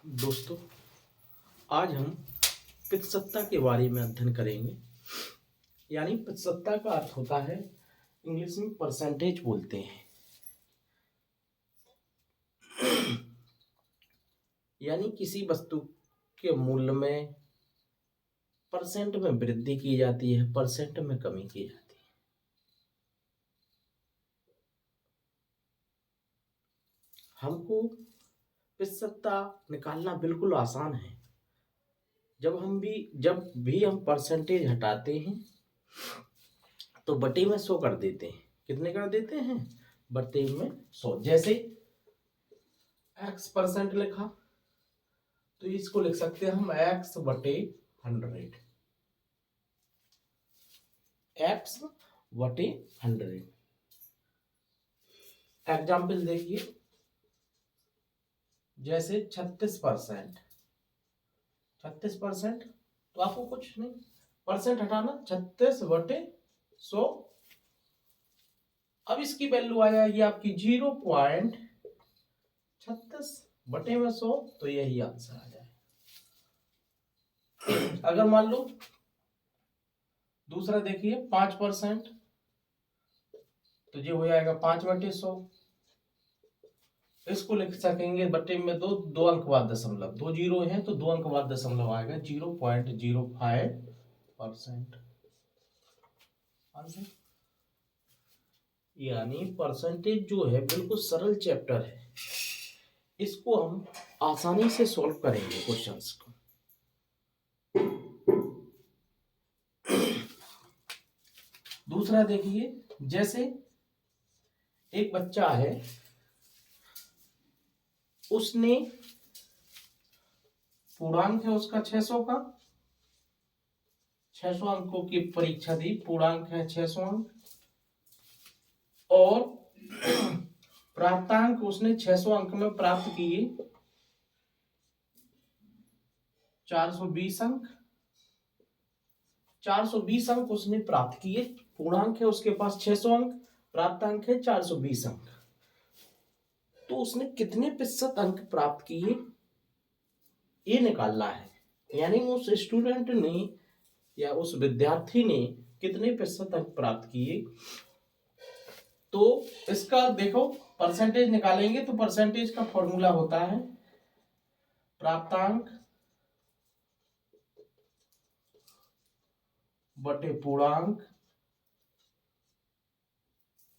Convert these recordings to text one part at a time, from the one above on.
दोस्तों, आज हम पितसत्ता के बारे में अध्ययन करेंगे। यानी पितसत्ता का अर्थ होता है, इंग्लिश में परसेंटेज बोलते हैं। यानी किसी वस्तु के मूल्य में परसेंट में वृद्धि की जाती है, परसेंट में कमी की जाती है। हमको पितसत्ता निकालना बिल्कुल आसान है। जब भी हम परसेंटेज हटाते हैं तो बटे में 100 कर देते हैं। कितने कर देते हैं? बटे में 100। जैसे x% लिखा तो इसको लिख सकते हैं हम x बटे 100। x बटे 100। एग्जाम्पल देखिए, जैसे 36%। 36% तो आपको कुछ नहीं, परसेंट हटाना, 36 बटे 100। अब इसकी वैल्यू आ जाएगी आपकी 0.36 बटे में 100, तो यही आंसर आ जाए। अगर मान लो दूसरा देखिए 5%, तो ये हो जाएगा 5 बटे 100। इसको लिख सकेंगे बटे में दो अंक बाद दशमलव, 2 जीरो है तो 2 अंक बाद दशमलव आएगा, 0.05%। आंसर। यानी परसेंटेज जो है बिल्कुल सरल चैप्टर है, इसको हम आसानी से सॉल्व करेंगे क्वेश्चंस को। दूसरा देखिए, जैसे एक बच्चा है, उसने पूर्णांक है उसका 600 का, 600 अंकों की परीक्षा दी, पूर्णांक है 600 अंक, और प्राप्तांक उसने 600 अंक में प्राप्त किए 420 अंक। 420 अंक उसने प्राप्त किए, पूर्णांक है उसके पास 600 अंक, प्राप्तांक है 420 अंक। तो उसने कितने प्रतिशत अंक प्राप्त किए, ये निकालना है। यानी उस स्टूडेंट ने या उस विद्यार्थी ने कितने प्रतिशत अंक प्राप्त किए। तो इसका देखो, परसेंटेज निकालेंगे तो परसेंटेज का फॉर्मूला होता है प्राप्तांक बटे पूर्णांक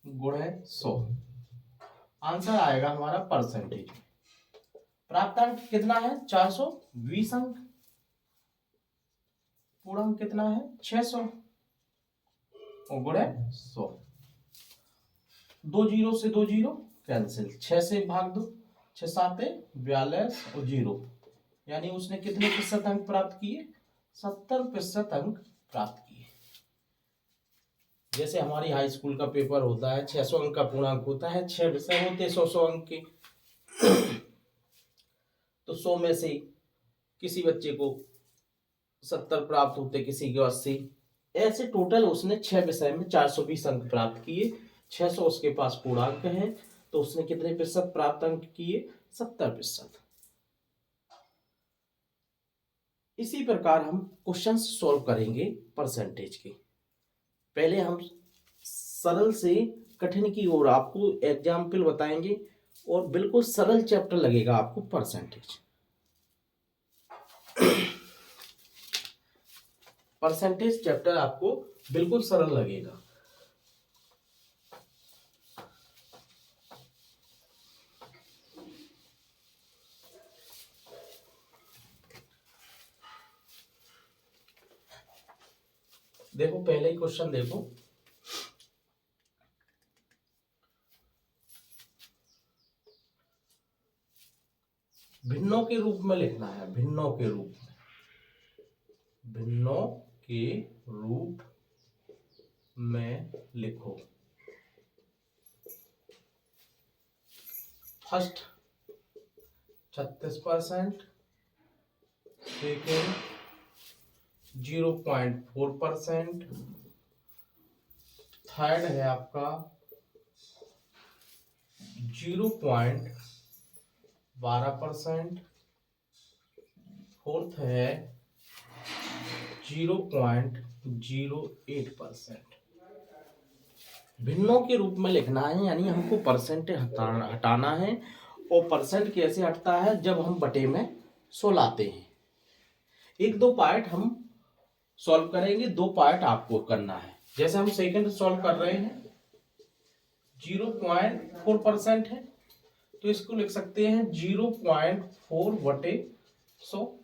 गुणे 100। आंसर आएगा हमारा परसेंटेज। प्राप्तांक कितना है? 420 अंक। पूर्णांक कितना है? 600 और गुणे 100। 2 जीरो से 2 जीरो कैंसिल, 6 से भाग दो, 6 7 42 और 0। यानी उसने कितने प्रतिशत अंक प्राप्त किए? 70% अंक प्राप्त किए। जैसे हमारी हाई स्कूल का पेपर होता है, 600 अंक का पूर्णांक होता है, 6 विषय होते 100 अंक के। तो 100 में से किसी बच्चे को 70 प्राप्त होते, किसी को 80। ऐसे टोटल उसने 6 विषय में 420 अंक प्राप्त किए। 600 उसके पास पूर्णांक है, तो उसने कितने प्रतिशत प्राप्त अंक किए? 70%। इसी प्रकार हम क्वेश्चन सॉल्व करेंगे परसेंटेज के। पहले हम सरल से कठिन की ओर आपको एग्जाम्पल बताएंगे, और बिल्कुल सरल चैप्टर लगेगा आपको परसेंटेज। परसेंटेज चैप्टर आपको बिल्कुल सरल लगेगा। देखो पहले ही क्वेश्चन देखो, भिन्नों के रूप में लिखना है। भिन्नों के रूप में, भिन्नों के रूप में लिखो। फर्स्ट 36%, सेकेंड 0.4%, थर्ड है आपका 0.12%, फोर्थ है 0.08%। भिन्नों के रूप में लिखना है, यानी हमको परसेंट हटाना है। और परसेंट कैसे हटता है, जब हम बटे में 100 लाते हैं। एक दो पार्ट हम सॉल्व करेंगे, दो पार्ट आपको करना है। जैसे हम सेकंड सॉल्व कर रहे हैं, 0.4% है, तो इसको लिख सकते हैं 0.4 बटे 100।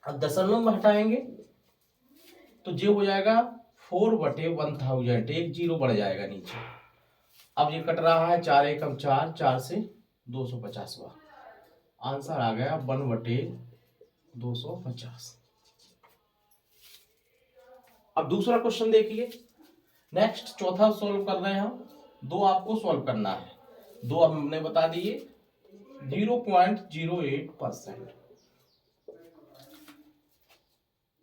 अब दशमलव में हटाएंगे तो जो हो जाएगा 4 बटे 1000, एक जीरो बढ़ जाएगा नीचे। अब ये कट रहा है, 4 एकम 4, 4 से 250। आंसर आ गया 1 बटे 250। अब दूसरा क्वेश्चन देखिए। नेक्स्ट चौथा सॉल्व कर रहे हैं हम। दो आपको सॉल्व करना है, दो हमने बता दिए। 0.08%,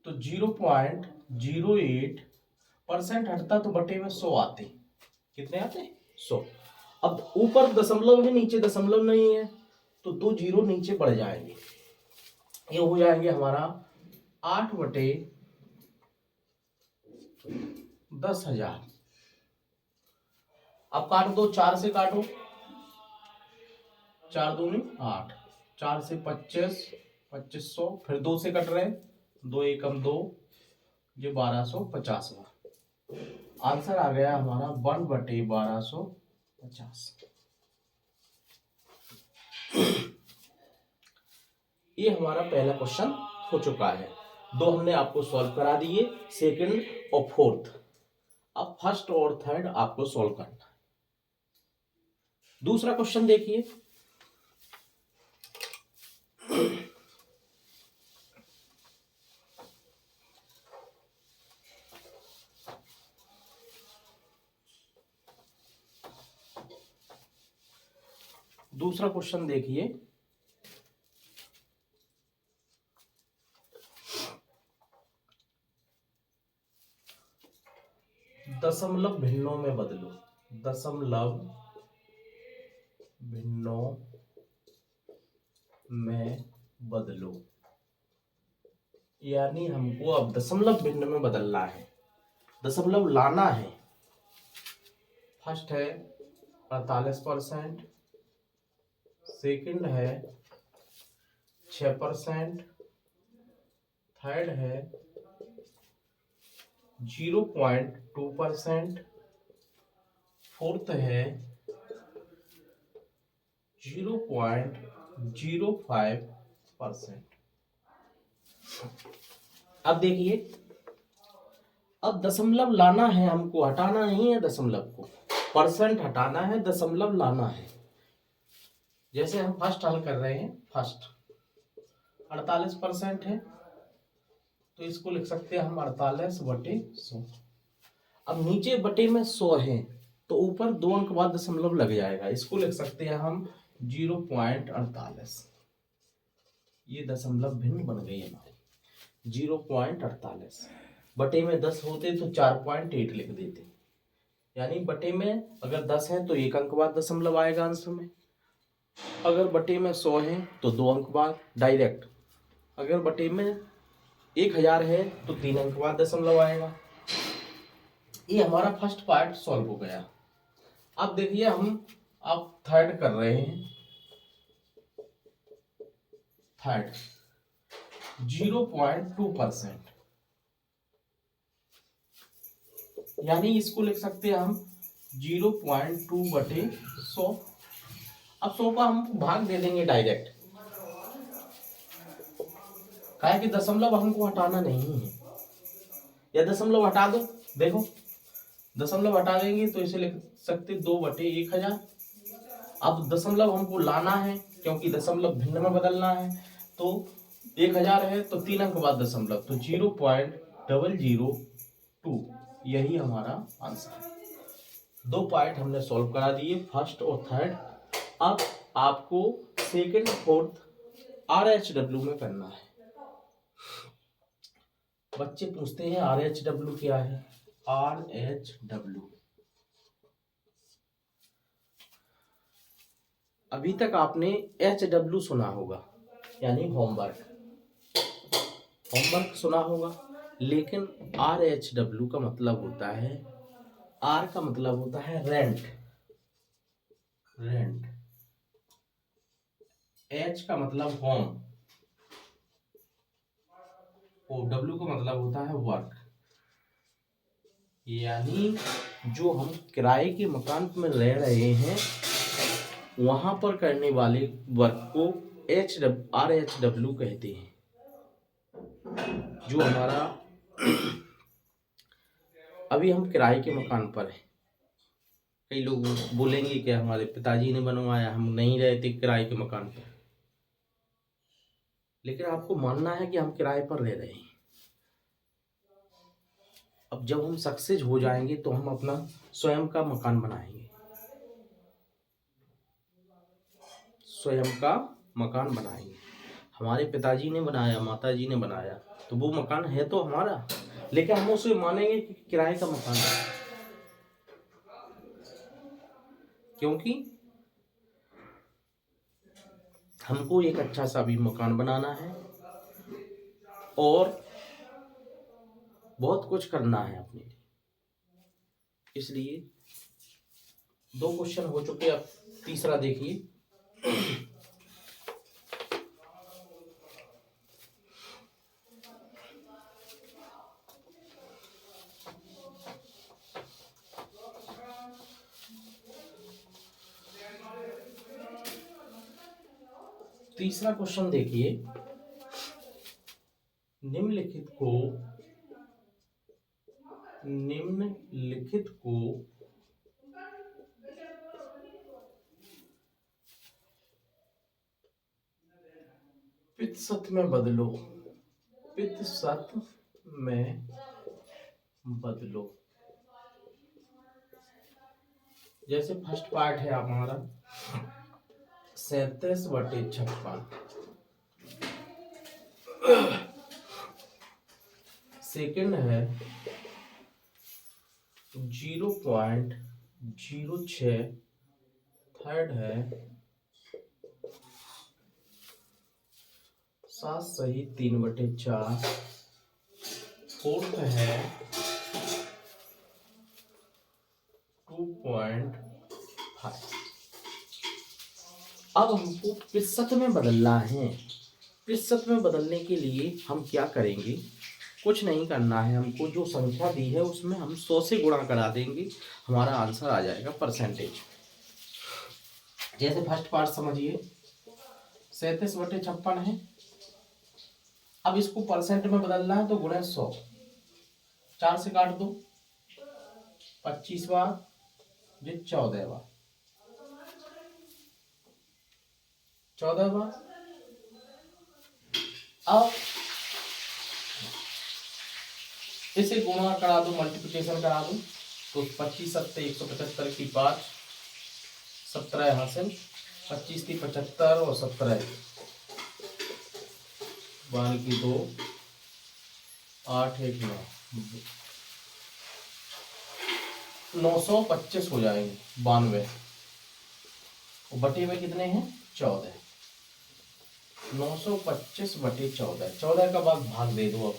तो 0.08% हटता तो बटे में 100 आते। कितने आते? 100। अब ऊपर दशमलव है, नीचे दशमलव नहीं है, तो दो जीरो नीचे बढ़ जाएंगे। ये हो जाएंगे हमारा 8 बटे 10,000। अब काट दो, 4 से काटो, 4 दूनी 8, 4 से 25, 2500, फिर 2 से कट रहे, 2 एकम 2, ये 1250। आंसर आ गया हमारा 1 बटे 1250। ये हमारा पहला क्वेश्चन हो चुका है। दो हमने आपको सॉल्व करा दिए, सेकंड और फोर्थ। अब फर्स्ट और थर्ड आपको सॉल्व करना है। दूसरा क्वेश्चन देखिए। दूसरा क्वेश्चन देखिए। दशमलव भिन्नों में बदलो। दशमलव भिन्नों में बदलो, यानी हमको अब दशमलव भिन्न में बदलना है, दशमलव लाना है। फर्स्ट है 48%, सेकंड है 6%, थर्ड है 0.2%, फोर्थ है 0.05%। अब देखिए, अब दशमलव लाना है हमको, हटाना नहीं है दशमलव को। परसेंट हटाना है, दशमलव लाना है। जैसे हम फर्स्ट हल कर रहे हैं, फर्स्ट 48% है, तो इसको लिख सकते हैं हम 48 बटे 100। अब नीचे बटे में 100 है, तो ऊपर 2 अंक बाद दशमलव लग जाएगा, इसको लिख सकते हैं हम 0.48। ये दशमलव भिन्न बन गई हमारी 0.48। बटे में 10 होते तो 4.8 लिख देते, यानी बटे में अगर 10 है तो 1 अंक बाद दशमलव आएगा आंसर में। अगर बटे में 100 है तो 2 अंक बाद डायरेक्ट। अगर बटे में 1000 है तो 3 अंक बाद दशमलव आएगा। ये हमारा फर्स्ट पार्ट सॉल्व हो गया। अब देखिए हम अब थर्ड कर रहे हैं। थर्ड 0.2%, यानी इसको लिख सकते हैं हम 0.2 बटे 100। अब 100 का हम भाग दे देंगे डायरेक्ट, काहे कि दशमलव हमको हटाना नहीं है। या दशमलव हटा दो, देखो दशमलव हटा देंगे तो इसे लिख सकते 2 बटे 1000। अब दशमलव हमको लाना है, क्योंकि दशमलव भिन्न में बदलना है, तो 1000 है तो 3 अंक बाद दशमलव, तो 0.002, यही हमारा आंसर है। दो पार्ट हमने सॉल्व करा दिए, फर्स्ट और थर्ड। अब आपको सेकंड फोर्थ RHW में करना है। बच्चे पूछते हैं RHW क्या है। RHW, अभी तक आपने HW सुना होगा, यानी होमवर्क। होमवर्क सुना होगा, लेकिन RHW का मतलब होता है, R का मतलब होता है रेंट, रेंट। H का मतलब होम, और W का मतलब होता है वर्क। यानी जो हम किराए के मकान में रह रहे हैं वहां पर करने वाले वर्क को RHW कहते हैं। जो हमारा अभी हम किराए के मकान पर हैं, कई लोग बोलेंगे कि हमारे पिताजी ने बनवाया, हम नहीं रहते किराए के मकान पर, लेकिन आपको मानना है कि हम किराए पर रह रहे हैं। अब जब हम सक्सेस हो जाएंगे तो हम अपना स्वयं का मकान बनाएंगे, स्वयं का मकान बनाएंगे। हमारे पिताजी ने बनाया, माताजी ने बनाया, तो वो मकान है तो हमारा, लेकिन हम उसे मानेंगे कि किराए का मकान है, क्योंकि हमको एक अच्छा सा भी मकान बनाना है और बहुत कुछ करना है अपने लिए। इसलिए 2 क्वेश्चन हो चुके, अब तीसरा देखिए। तीसरा क्वेश्चन देखिए, निम्नलिखित को प्रतिशत में बदलो, प्रतिशत में बदलो। जैसे फर्स्ट पार्ट है हमारा 37/56, सेकंड है 0.06, थर्ड है 7 सही 3/4, फोर्थ है 2.5। अब हमको प्रतिशत में बदलना है। प्रतिशत में बदलने के लिए हम क्या करेंगे, कुछ नहीं करना है हमको, जो संख्या दी है उसमें हम 100 से गुणा करा देंगे, हमारा आंसर आ जाएगा परसेंटेज। जैसे फर्स्ट पार्ट समझिए, 37/56 है, अब इसको परसेंट में बदलना है तो गुणे 100, 4 से काट दो, 25 बार, ये 14 बार, 14 बार। अब इसे गुणा करा दो, मल्टीप्लिकेशन करा दो, तो 25 सत्ते 175 की 5, 17 यहाँ से, 25 की 75 और 17 12 की 2, 8 1 9, 925 हो जाएंगे, 92, और बटे में कितने हैं 14, 925/14, 14 का भाग दे दो।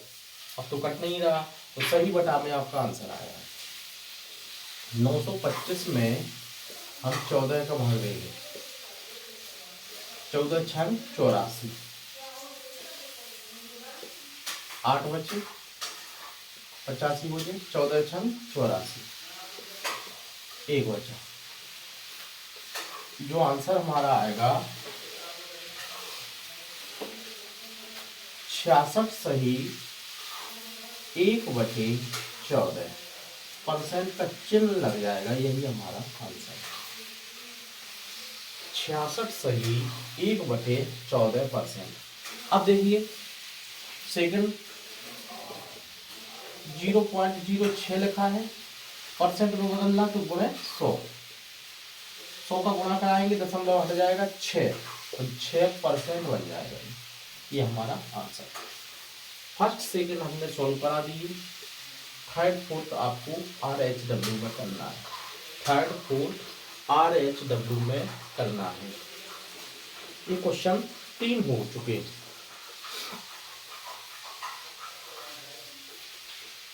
अब तो कट नहीं रहा, तो सही बटा में आपका आंसर आएगा। 925 में हम 14 का भाग देंगे, 14 छंग 84, 8 बचे 85 बचे, 14 छंग 84, 1 बचा। जो आंसर हमारा आएगा 66 सही 1/14, परसेंट का चिन्ह लग जाएगा, यही हमारा आंसर। 66 सही 1/14%। अब देखिए सेकंड 0.06 लिखा है, परसेंट में बदलना तो गुणे 100, 100 का गुणा कराएंगे, दशमलव हट जाएगा 6, तो 6% बन जाएगा। ये हमारा आंसर। फर्स्ट सेकंड हमने सॉल्व करा दिए, थर्ड फोर्थ आपको RHW में करना है, थर्ड फोर्थ RHW में करना है। ये क्वेश्चन 3 हो चुके,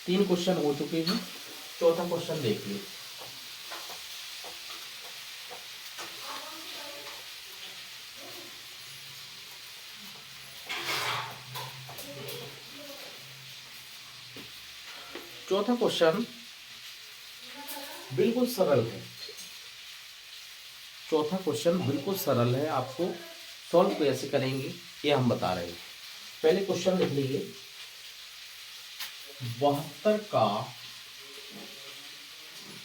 3 क्वेश्चन हो चुके हैं। चौथा क्वेश्चन देखिए। चौथा क्वेश्चन बिल्कुल सरल है। चौथा क्वेश्चन बिल्कुल सरल है, आपको सॉल्व कैसे करेंगे ये हम बता रहे हैं। पहले क्वेश्चन लिख लीजिए, 72 का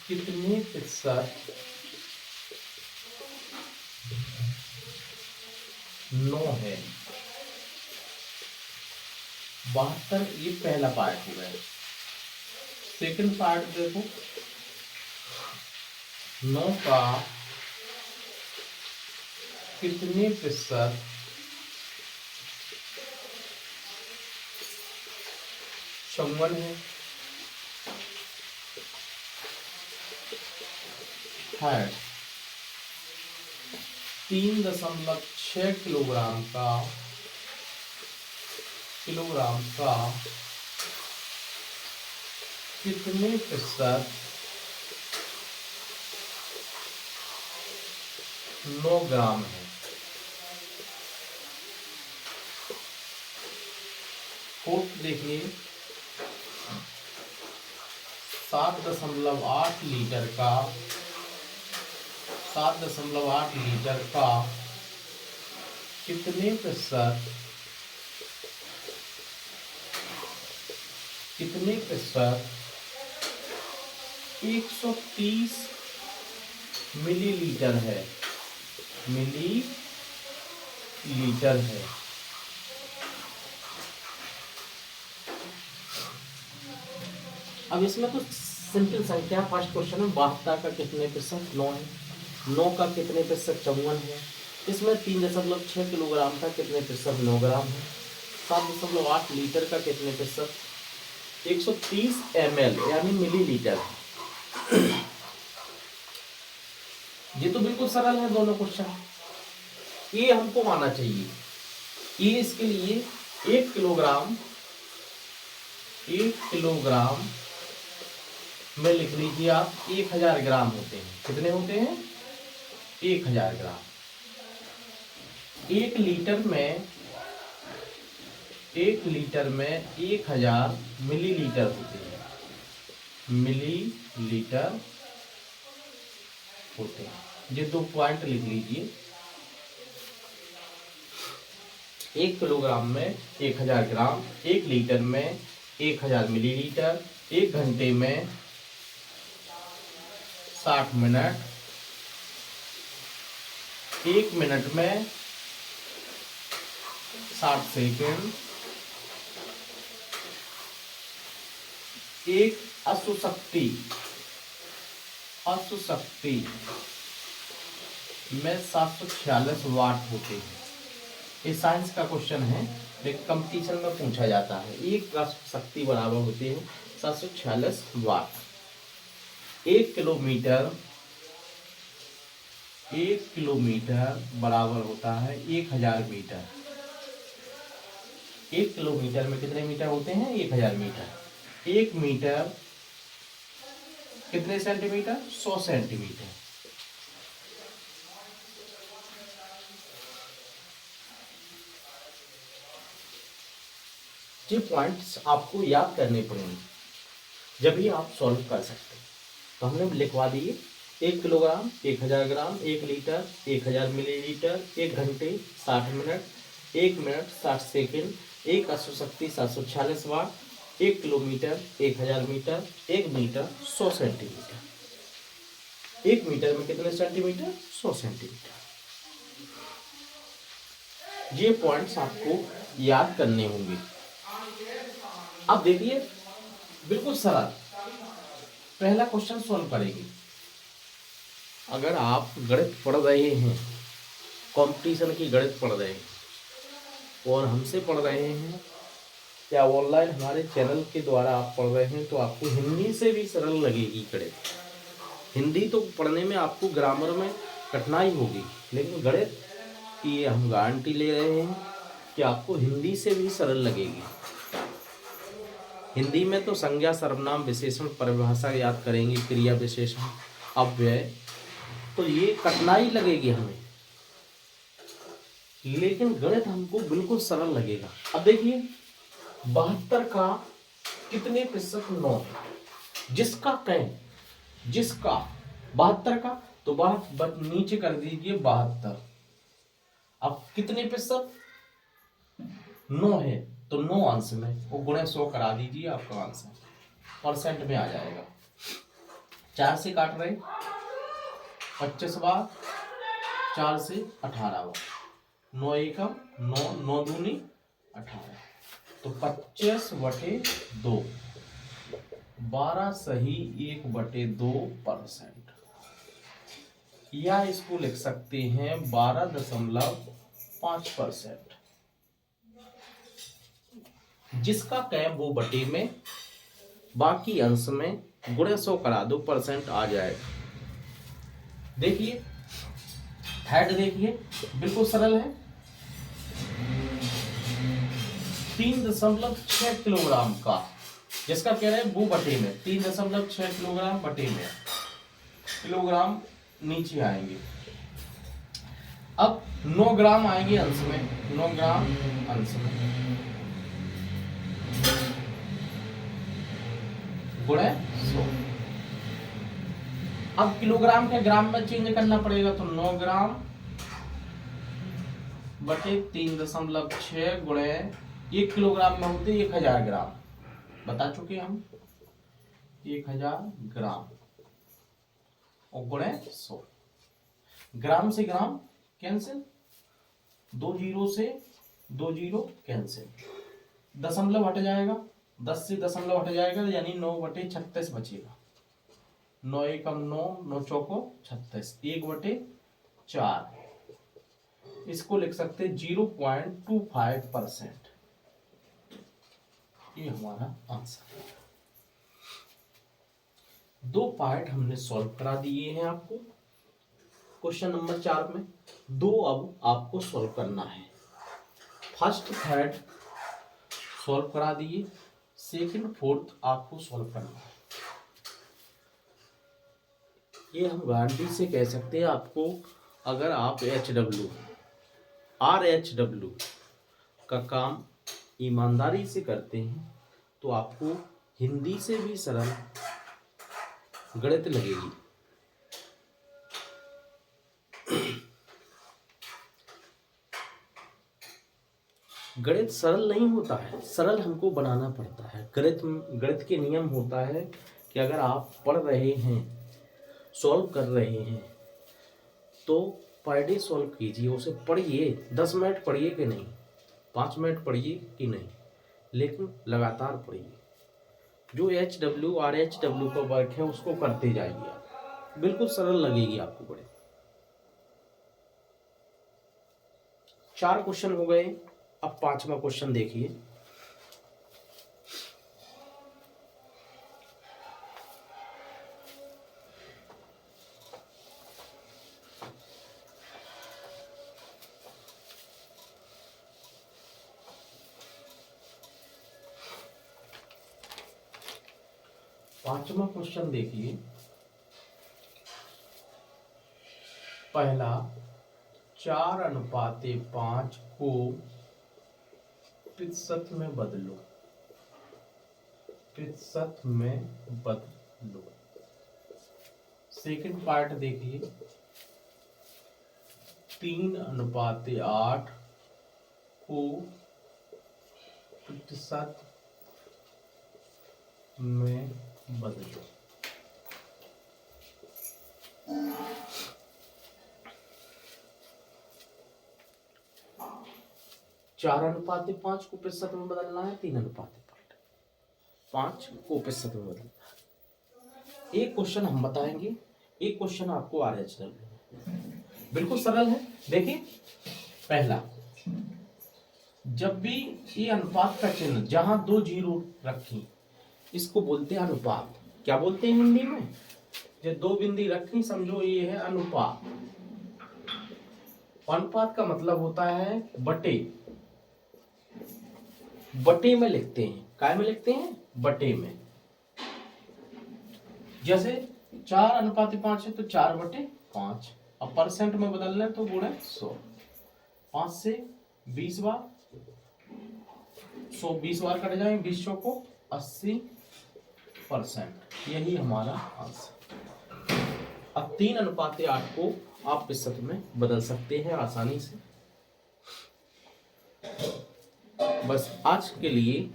कितने प्रतिशत 9 है। 72 ये पहला पार्ट हो गया। सेकंड पार्ट देखो, 9 का कितने प्रतिशत 54 है। थर्ड, 3.6 किलोग्राम का कितने प्रतिशत 9 ग्राम है। फोर्थ देखिए, 7.8 लीटर का 7.8 लीटर का कितने प्रतिशत 130 मिलीलीटर है। मिलीलीटर है। अब इसमें तो सिंपल संख्या, फर्स्ट क्वेश्चन में 72 का कितने प्रतिशत 9 है, 9 का कितने प्रतिशत 54 है। इसमें 3.6 किलोग्राम का कितने प्रतिशत 9 ग्राम है। 7.8 लीटर का कितने प्रतिशत 130 ml यानी मिलीलीटर है। ये तो बिल्कुल सरल है दोनों क्वेश्चन, ये हमको आना चाहिए। ये इसके लिए 1 किलोग्राम में लिख लीजिए आप 1000 ग्राम होते हैं। कितने होते हैं 1000 ग्राम। 1 लीटर में 1000 मिलीलीटर होते हैं। मिलीलीटर होते हैं। ये 2 पॉइंट लिख लीजिए। 1 किलोग्राम में 1000 ग्राम, 1 लीटर में 1000 मिलीलीटर, 1 घंटे में 60 मिनट, 1 मिनट में 60 सेकेंड, एक अशुशक्ति में 746 वाट होते हैं। ये साइंस का क्वेश्चन है, लेकिन कंपटीशन में पूछा जाता है। एक शक्ति बराबर होते हैं 746 वाट। 1 किलोमीटर बराबर होता है 1000 मीटर। 1 किलोमीटर में कितने मीटर होते हैं 1000 मीटर। 1 मीटर कितने सेंटीमीटर 100 सेंटीमीटर। ये पॉइंट्स आपको याद करने पड़ेंगे, जब भी आप सॉल्व कर सकते हैं। तो हमने लिखवा दिए 1 किलोग्राम 1000 ग्राम, 1 लीटर 1000 मिलीलीटर, 1 घंटे 60 मिनट, 1 मिनट 60 सेकेंड, 1 अशुशक्ति 746 watt, 1 kilometre 1000 metre, 1 metre 100 centimetre. 1 metre में कितने सेंटीमीटर 100 सेंटीमीटर। ये पॉइंट्स आपको याद करने होंगे। अब देखिए बिल्कुल सरल पहला क्वेश्चन सॉल्व करेंगे। अगर आप गणित पढ़ रहे हैं, कंपटीशन की गणित पढ़ रहे हैं और हमसे पढ़ रहे हैं या ऑनलाइन हमारे चैनल के द्वारा आप पढ़ रहे हैं, तो आपको हिंदी से भी सरल लगेगी गणित। हिंदी तो पढ़ने में आपको ग्रामर में कठिनाई होगी, लेकिन गणित कि ये हम गारंटी ले रहे हैं कि आपको हिंदी से भी सरल लगेगी। हिंदी में तो संज्ञा, सर्वनाम, विशेषण, परिभाषा याद करेंगे, क्रिया विशेषण, अव्यय, तो ये कठिनाई लगेगी हमें, लेकिन गणित हमको बिल्कुल सरल लगेगा। अब देखिए 72 का कितने प्रतिशत 9 है, जिसका कहें, जिसका 72 का, तो बात नीचे कर दीजिए 72। अब कितने प्रतिशत 9 है, तो 9 अंश में वो गुणे 100 करा दीजिए, आपका आंसर परसेंट में आ जाएगा। 4 से काट रहे 25 बार, 4 से 18 बार, 9 एकम 9, 9 दूनी 18, तो 25/2, 12 सही 1/2%, या इसको लिख सकते हैं 12.5%। जिसका कैम वो बटे में, बाकी अंश में गुणे 100 करा दो, परसेंट आ जाएगा। देखिए हेड देखिए बिल्कुल सरल है, 3.6 किलोग्राम का, जिसका कह रहे हैं वो बटे में, 3.6 किलोग्राम बटे में, किलोग्राम नीचे आएंगे। अब 9 ग्राम आएंगे अंश में, 9 ग्राम अंश में गुणे 100। अब किलोग्राम के ग्राम में चेंज करना पड़ेगा, तो 9 ग्राम बटे 3.6 गुणे 1 किलोग्राम में होते 1000 ग्राम, बता चुके हम 1000 ग्राम, और गुणे 100। ग्राम से ग्राम कैंसिल, 2 जीरो से 2 जीरो कैंसिल, दशमलव हट जाएगा, 10 से दशमलव हट जाएगा, यानी 9/36 बचेगा। 9 एकम 9, 9 चौको 36, 1/4, इसको लिख सकते 0.25%। ये हमारा आंसर है। 2 पार्ट हमने सॉल्व करा दिए हैं आपको क्वेश्चन नंबर 4 में। 2 अब आपको सॉल्व करना है। फर्स्ट थर्ड सॉल्व करा दिए, सेकंड फोर्थ आपको सॉल्व करना है। ये हम गारंटी से कह सकते हैं आपको, अगर आप RHW का काम ईमानदारी से करते हैं तो आपको हिंदी से भी सरल गणित लगेगी। गणित सरल नहीं होता है, सरल हमको बनाना पड़ता है। गणित के नियम होता है कि अगर आप पढ़ रहे हैं, सॉल्व कर रहे हैं, तो पर डे सॉल्व कीजिए, उसे पढ़िए, 10 मिनट पढ़िए कि नहीं, 5 मिनट पढ़िए कि नहीं, लेकिन लगातार पढ़िए। जो HW RHW का वर्क है उसको करते जाइए, आप बिल्कुल सरल लगेगी आपको गणित। 4 क्वेश्चन हो गए, अब 5वां क्वेश्चन देखिए। पांचवा क्वेश्चन देखिए। पहला 4:5 को प्रतिशत में बदलो, प्रतिशत में बदलो। सेकंड पार्ट देखिए, 3:8 को प्रतिशत में बदलो। 4:5 को प्रतिशत में बदलना है, 3:5 को प्रतिशत में बदलना है। एक क्वेश्चन हम बताएंगे, एक क्वेश्चन आपको RHW, बिल्कुल सरल है। देखिए पहला, जब भी ये अनुपात का चिन्ह जहां 2 जीरो रखी, इसको बोलते हैं अनुपात। क्या बोलते हैं हिंदी में? जो 2 बिंदी रखी, समझो ये है अनुपात, अनुपात का मतलब होता है बटे, बटे में लिखते हैं। काय में लिखते हैं? बटे में। जैसे 4:5 है तो 4/5। अब परसेंट में बदल लें तो गुणे 100। 5 से 20 बार, 100 20 बार कट जाएंगे, 20 चौको 80%। यही हमारा आंसर। अब 3:8 को आप प्रतिशत में बदल सकते हैं आसानी से। बस आज के लिए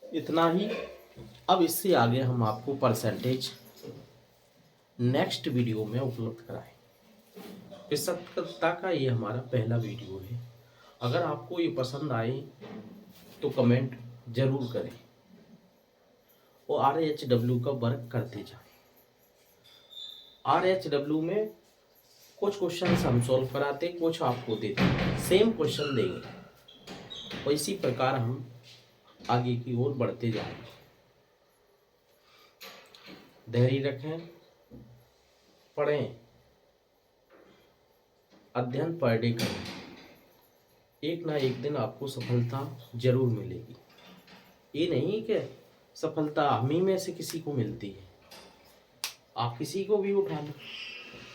इतना ही। अब इससे आगे हम आपको परसेंटेज नेक्स्ट वीडियो में उपलब्ध कराएं। प्रतिशतता का ये हमारा पहला वीडियो है। अगर आपको ये पसंद आए तो कमेंट जरूर करें और RHW का वर्क करते जाएं। RHW में कुछ क्वेश्चन हम सॉल्व कराते, कुछ आपको देते, सेम क्वेश्चन देंगे और इसी प्रकार हम आगे की ओर बढ़ते जाएंगे। धैर्य रखें, पढ़ें, अध्ययन पर डे करें। एक ना एक दिन आपको सफलता जरूर मिलेगी। ये नहीं कि सफलता हम ही में से किसी को मिलती है, आप किसी को भी उठा लो,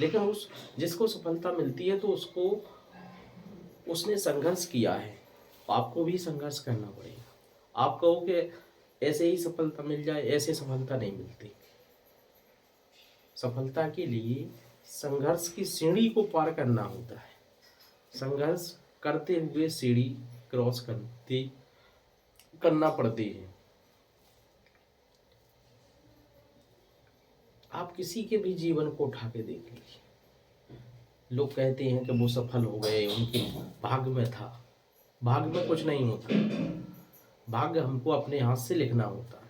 लेकिन उस जिसको सफलता मिलती है तो उसने संघर्ष किया है। आपको भी संघर्ष करना पड़ेगा। आप कहो कि ऐसे ही सफलता मिल जाए, ऐसे सफलता नहीं मिलती। सफलता के लिए संघर्ष की सीढ़ी को पार करना होता है। संघर्ष करते हुए सीढ़ी क्रॉस करना पड़ती है। आप किसी के भी जीवन को उठा के देख लीजिए। लोग कहते हैं कि वो सफल हो गए, उनके भाग्य में था। भाग्य में कुछ नहीं होता। भाग्य हमको अपने हाथ से लिखना होता है।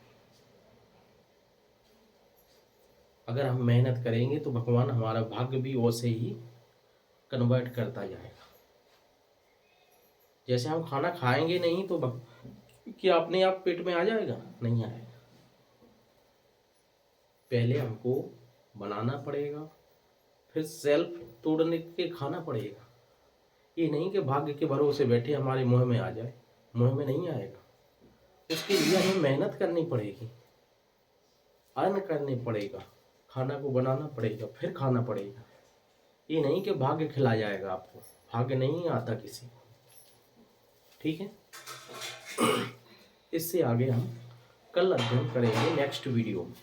अगर हम मेहनत करेंगे तो भगवान हमारा भाग्य भी वैसे ही कन्वर्ट करता जाएगा। जैसे हम खाना खाएंगे नहीं तो क्या अपने आप पेट में आ जाएगा? नहीं आएगा। पहले हमको बनाना पड़ेगा, फिर सेल्फ तोड़ने के खाना पड़ेगा। ये नहीं कि भाग्य के भरोसे बैठे हमारे मुंह में आ जाए। मुंह में नहीं आएगा। उसके लिए हमें मेहनत करनी पड़ेगी, अर्न करनी पड़ेगा, खाना को बनाना पड़ेगा, फिर खाना पड़ेगा। ये नहीं कि भाग्य खिला जाएगा आपको। भाग्य नहीं आता किसी को। ठीक है। इससे आगे हम कल अध्ययन करेंगे नेक्स्ट वीडियो में।